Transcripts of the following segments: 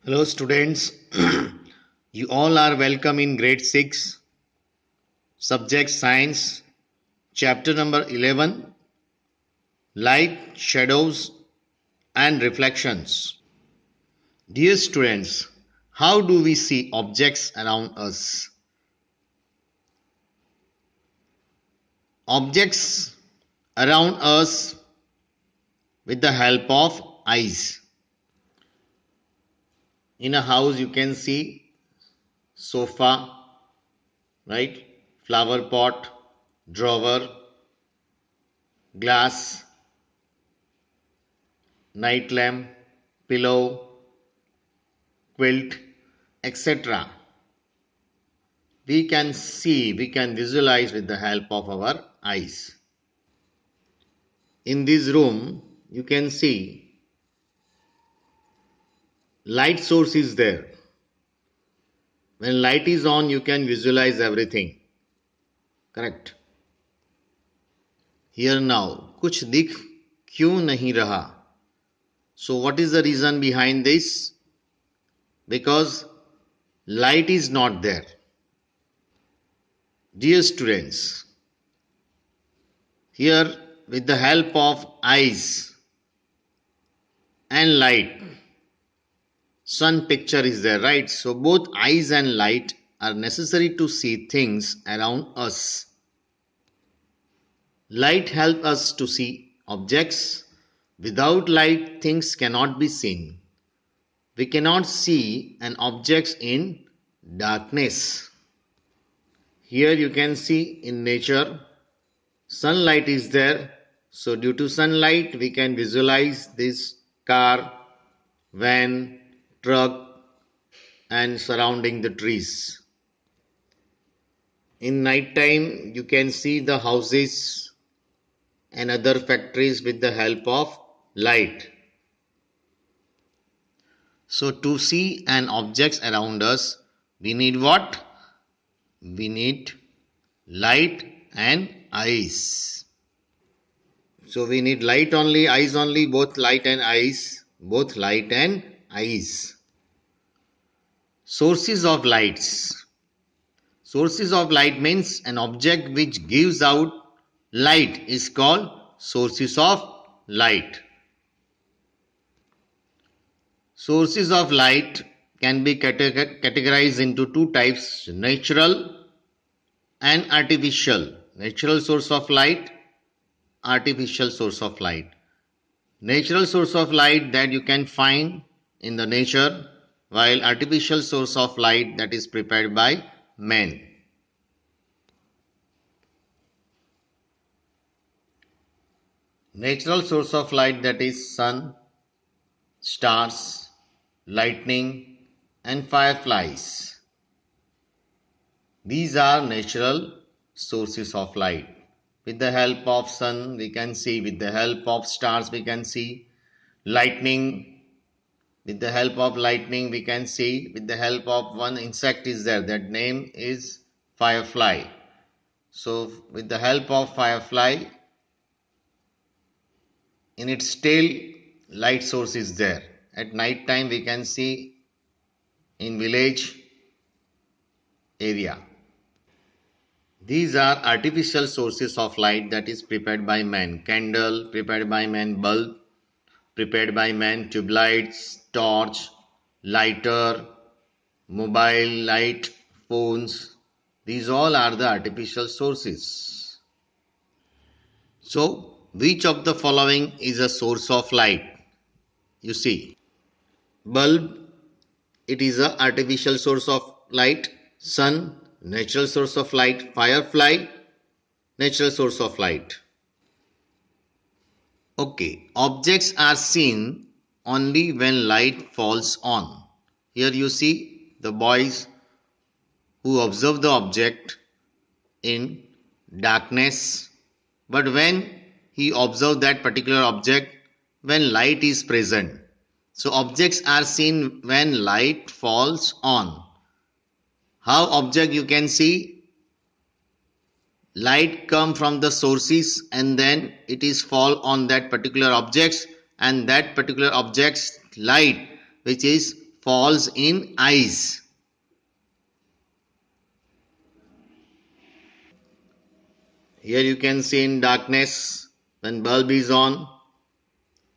Hello, students. You all are welcome in grade 6, subject science, chapter number 11, light, shadows, and reflections. Dear students, how do we see objects around us? Objects around us with the help of eyes. In a house, you can see sofa, right? Flower pot, drawer, glass, night lamp, pillow, quilt, etc. We can see, we can visualize with the help of our eyes. In this room, you can see light source is there. When light is on, you can visualize everything. Correct. Here now, कुछ दिख क्यों नहीं रहा? So what is the reason behind this? Because light is not there. Dear students, here with the help of eyes and light, sun picture is there, right? So both eyes and light are necessary to see things around us. Light helps us to see objects. Without light, things cannot be seen. We cannot see an object in darkness. Here you can see in nature, sunlight is there. So due to sunlight, we can visualize this car, van, truck, and surrounding the trees. In night time, you can see the houses and other factories with the help of light. So to see an object around us, we need what? We need light and eyes. So we need light only, eyes only, both light and eyes. Both light and eyes. Sources of lights. Sources of light means an object which gives out light is called sources of light. Sources of light can be categorized into two types, natural and artificial. Natural source of light, artificial source of light. Natural source of light that you can find in the nature, while artificial source of light that is prepared by man. Natural source of light, that is sun, stars, lightning and fireflies. These are natural sources of light. With the help of sun we can see, with the help of stars we can see, lightning, with the help of lightning we can see, with the help of one insect is there, that name is firefly. So with the help of firefly, in its tail light source is there. At night time we can see in village area. These are artificial sources of light that is prepared by man. Candle, prepared by man. Bulb, prepared by man. Tube lights, torch, lighter, mobile light, phones. These all are the artificial sources. So, which of the following is a source of light? You see, bulb, it is an artificial source of light. Sun, natural source of light. Firefly, natural source of light. Okay, objects are seen only when light falls on. Here you see the boys who observe the object in darkness, but when he observes that particular object when light is present. So objects are seen when light falls on. How object you can see? Light come from the sources and then it is fall on that particular objects, and that particular object's light which is falls in eyes. Here you can see in darkness when bulb is on,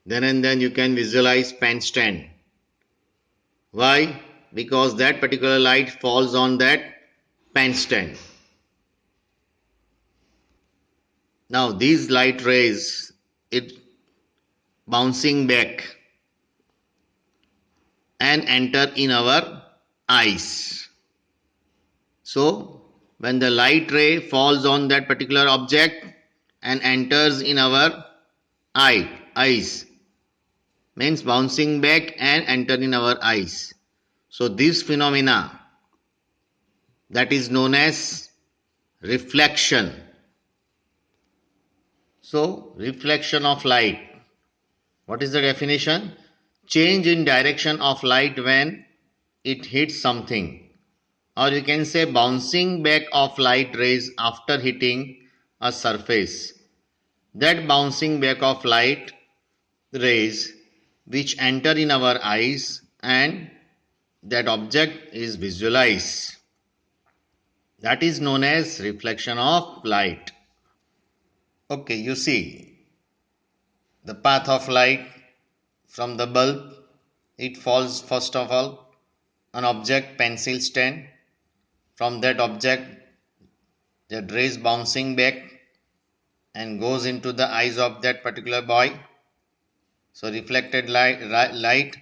then and then you can visualize pen stand. Why? Because that particular light falls on that pen stand. Now these light rays, it bouncing back and enter in our eyes. So when the light ray falls on that particular object and enters in our eyes, means bouncing back and enter in our eyes. So this phenomena, that is known as reflection. So reflection of light. What is the definition? Change in direction of light when it hits something, or you can say bouncing back of light rays after hitting a surface. That bouncing back of light rays which enter in our eyes and that object is visualized. That is known as reflection of light. Okay, you see the path of light from the bulb. It falls first of all an object, pencil stand. From that object, the rays bouncing back and goes into the eyes of that particular boy. So reflected light,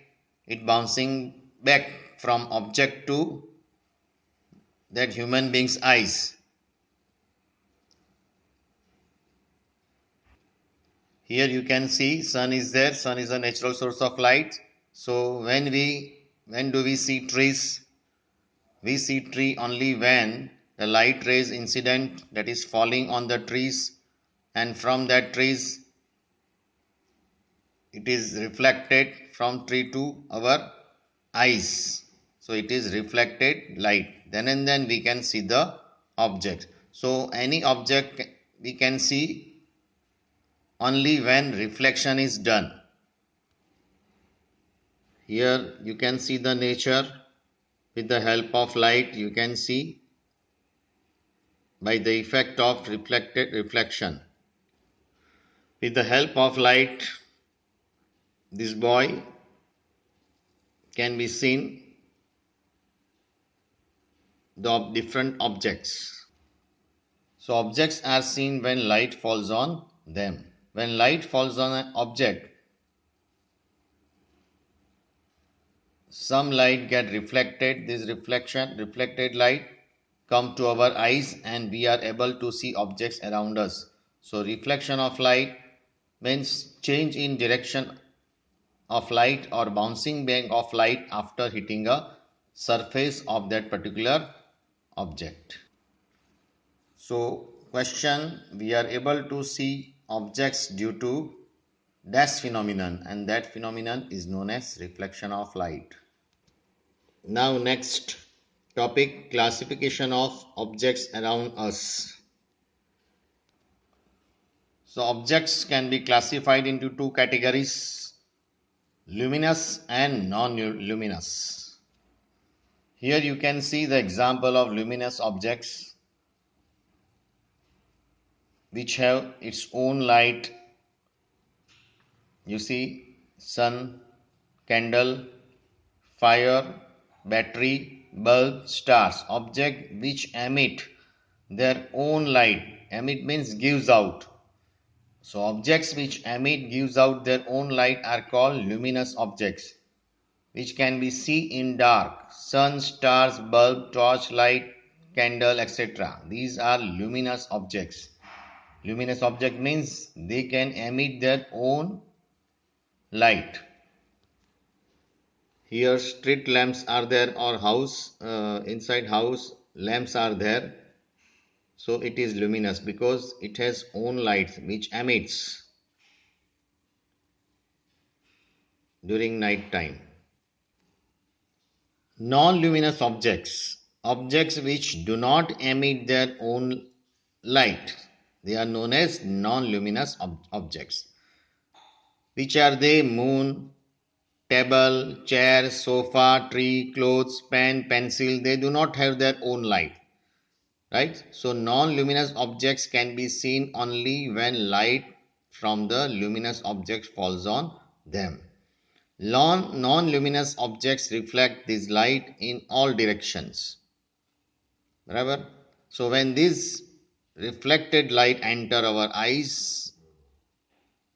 it bouncing back from object to that human being's eyes. Here you can see sun is there. Sun is a natural source of light. So when do we see trees? We see tree only when the light rays incident, that is falling on the trees, and from that trees it is reflected from tree to our eyes. So it is reflected light. Then and then we can see the object. So any object we can see only when reflection is done. Here you can see the nature with the help of light. You can see by the effect of reflected reflection. With the help of light, this boy can be seen the different objects. So objects are seen when light falls on them. When light falls on an object, some light get reflected. This reflected light come to our eyes and we are able to see objects around us. So reflection of light means change in direction of light or bouncing back of light after hitting a surface of that particular object. So question, we are able to see objects due to dash phenomenon, and that phenomenon is known as reflection of light. Now next topic, classification of objects around us. So objects can be classified into two categories, luminous and non-luminous. Here you can see the example of luminous objects which have its own light. You see sun, candle, fire, battery, bulb, stars, object which emit their own light. Emit means gives out. So objects which emit gives out their own light are called luminous objects, which can be seen in dark. Sun, stars, bulb, torch light, candle, etc. These are luminous objects. Luminous object means they can emit their own light. Here street lamps are there, or inside house lamps are there. So it is luminous because it has own light which emits during night time. Non-luminous objects, objects which do not emit their own light, they are known as non-luminous objects. Which are they? Moon, Table, chair, sofa, tree, clothes, pen, pencil, they do not have their own light, right? So non-luminous objects can be seen only when light from the luminous object falls on them. Non-luminous objects reflect this light in all directions. Barabar? So when this reflected light enter our eyes,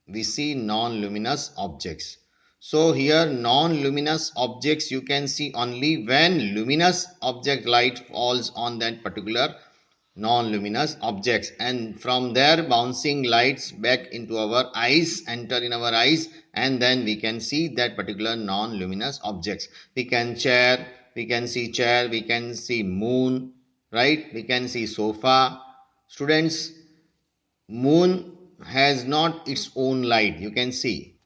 we see non-luminous objects. So here non-luminous objects you can see only when luminous object light falls on that particular non-luminous objects, and from there bouncing lights back into our eyes, enter in our eyes, and then we can see that particular non-luminous objects. We can see chair, we can see moon, right? We can see sofa. Students, moon has not its own light. You can see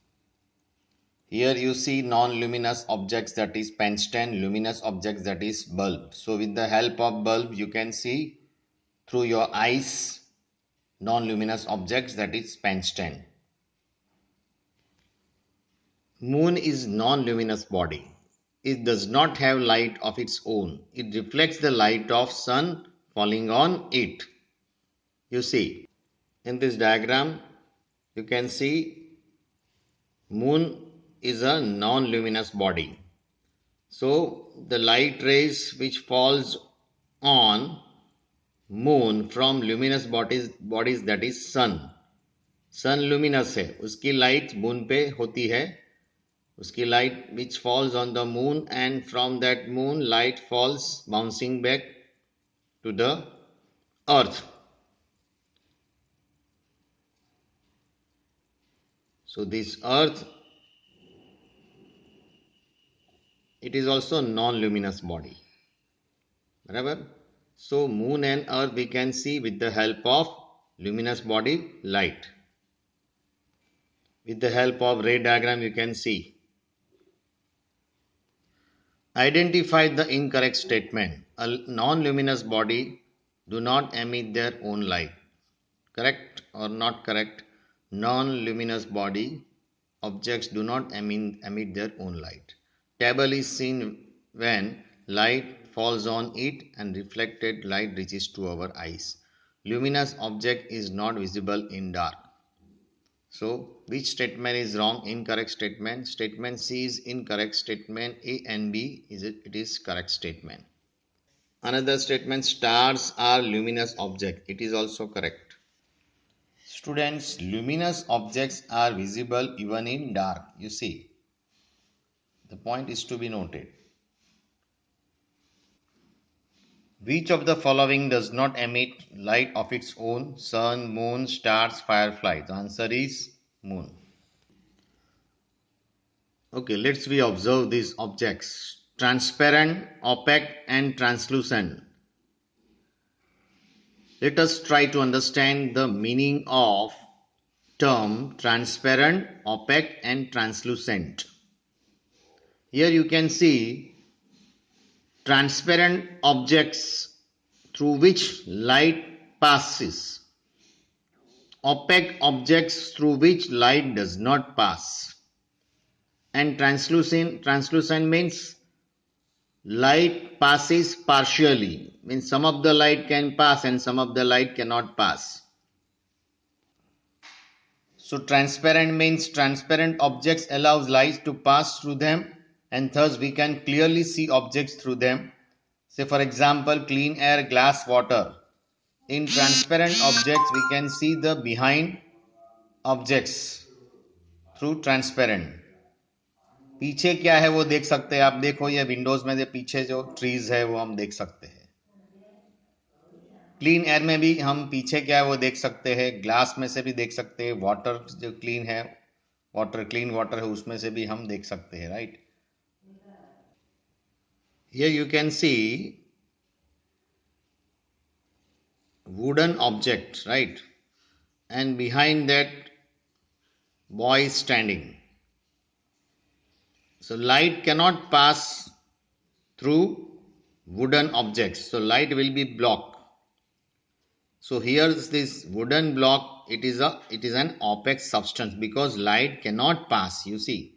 here, you see non-luminous objects, that is pen stand, luminous objects, that is bulb. So with the help of bulb you can see through your eyes non-luminous objects, that is pen stand. Moon is non-luminous body. It does not have light of its own. It reflects the light of sun falling on it. You see in this diagram you can see moon is a non-luminous body. So the light rays which falls on moon from luminous bodies, that is sun luminous है, उसकी light moon पे होती है, उसकी light which falls on the moon, and from that moon light falls bouncing back to the earth. So this earth, it is also non-luminous body. Barabar? So moon and earth we can see with the help of luminous body light. With the help of ray diagram you can see. Identify the incorrect statement. A non-luminous body do not emit their own light. Correct or not correct? Non-luminous body objects do not emit their own light. Table is seen when light falls on it and reflected light reaches to our eyes. Luminous object is not visible in dark. So which statement is wrong? Incorrect statement. Statement C is incorrect. Statement A and B it is correct statement. Another statement, stars are luminous object. It is also correct. Students, luminous objects are visible even in dark. You see, the point is to be noted. Which of the following does not emit light of its own? Sun, moon, stars, firefly. The answer is moon. Okay, let's we observe these objects. Transparent, opaque and translucent. Let us try to understand the meaning of term transparent, opaque and translucent. Here you can see transparent objects through which light passes, opaque objects through which light does not pass, and translucent means light passes partially, means some of the light can pass and some of the light cannot pass. So transparent means transparent objects allows light to pass through them, and thus we can clearly see objects through them. Say for example, clean air, glass, water. In transparent objects we can see the behind objects through transparent. पीछे क्या है वो देख सकते हैं आप, देखो ये विंडोज में पीछे जो ट्रीज है वो हम देख सकते हैं. क्लीन एयर में भी हम पीछे क्या है वो देख सकते हैं, ग्लास में से भी देख सकते हैं, वाटर जो क्लीन है, वाटर क्लीन वाटर है उसमें से भी हम देख सकते हैं, right. Here you can see wooden object, right, and behind that boy is standing. So light cannot pass through wooden objects, so light will be blocked. So here's this wooden block, it is an opaque substance because light cannot pass. You see,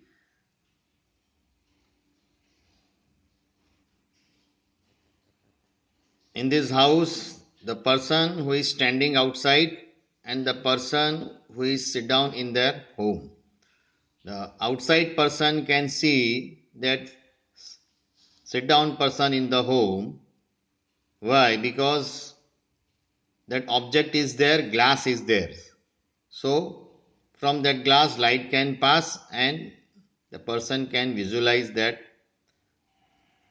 In this house, the person who is standing outside and the person who is sit down in their home. The outside person can see that sit down person in the home. Why? Because that object is there, glass is there. So from that glass light can pass and the person can visualize that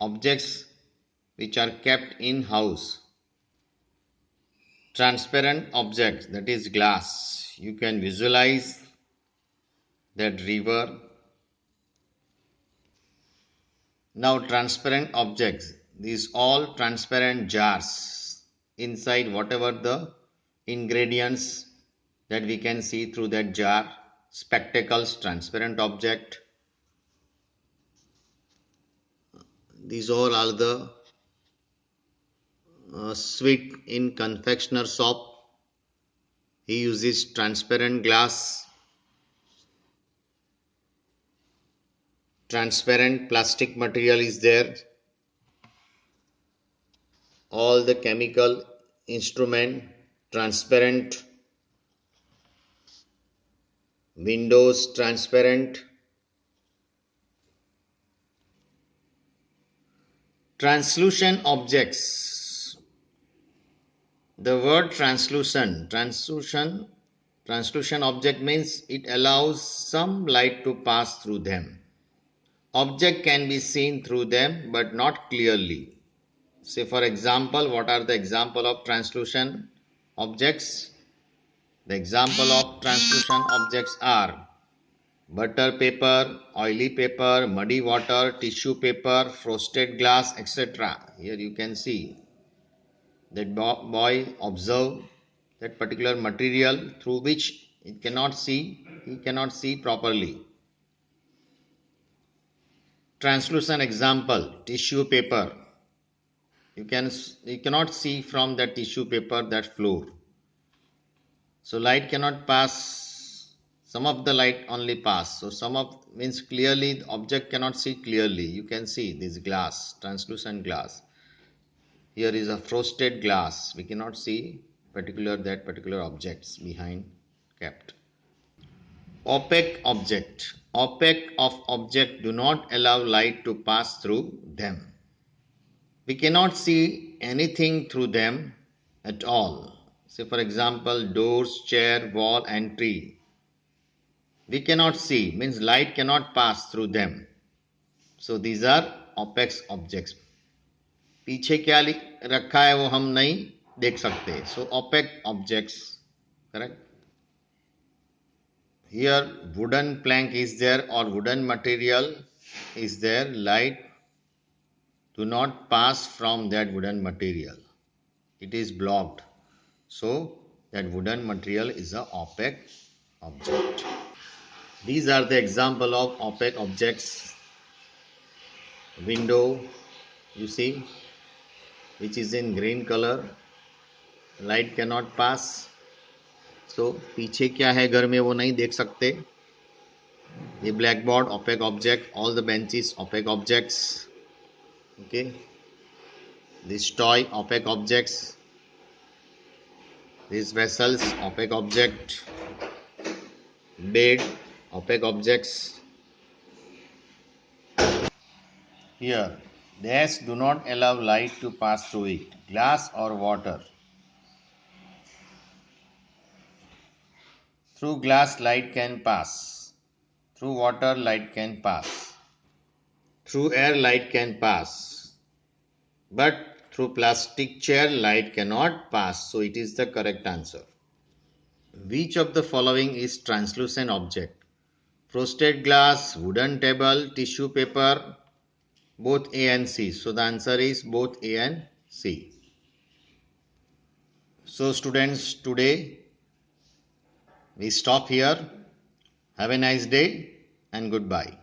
objects which are kept in house. Transparent objects, that is glass, you can visualize that river. Now transparent objects, these all transparent jars, inside whatever the ingredients that we can see through that jar. Spectacles, transparent object. These all are the sweet in confectioner shop. He uses transparent glass. Transparent plastic material is there. All the chemical instrument transparent. Windows transparent. Translucent objects. The word translucent object means it allows some light to pass through them. Object can be seen through them but not clearly. Say for example, what are the example of translucent objects? The example of translucent objects are butter paper, oily paper, muddy water, tissue paper, frosted glass, etc. Here you can see that boy observe that particular material through which he cannot see properly. Translucent example, tissue paper. You cannot see from that tissue paper that floor. So light cannot pass. Some of the light only pass. So some of means clearly the object cannot see clearly. You can see this glass, translucent glass. Here is a frosted glass. We cannot see that particular objects behind kept. Opaque object. Opaque of object do not allow light to pass through them. We cannot see anything through them at all. Say for example, doors, chair, wall and tree. We cannot see, means light cannot pass through them. So these are opaque objects. पीछे क्या रखा है वो हम नहीं देख सकते. So opaque objects, correct. Here wooden plank is there or wooden material is there. Light do not pass from that wooden material. It is blocked. So that wooden material is a opaque object. These are the example of opaque objects. Window, you see, which is in green color. Light cannot pass. So पीछे क्या है घर में वो नहीं देख सकते. ये blackboard, opaque object. All the benches, opaque objects. Okay. This toy, opaque objects. These vessels, opaque object. Bed, opaque objects. Here, dash do not allow light to pass through it. Glass or water. Through glass light can pass. Through water light can pass. Through air light can pass. But through plastic chair light cannot pass. So it is the correct answer. Which of the following is translucent object? Frosted glass, wooden table, tissue paper, both A and C. So the answer is both A and C. So students, today we stop here. Have a nice day and goodbye.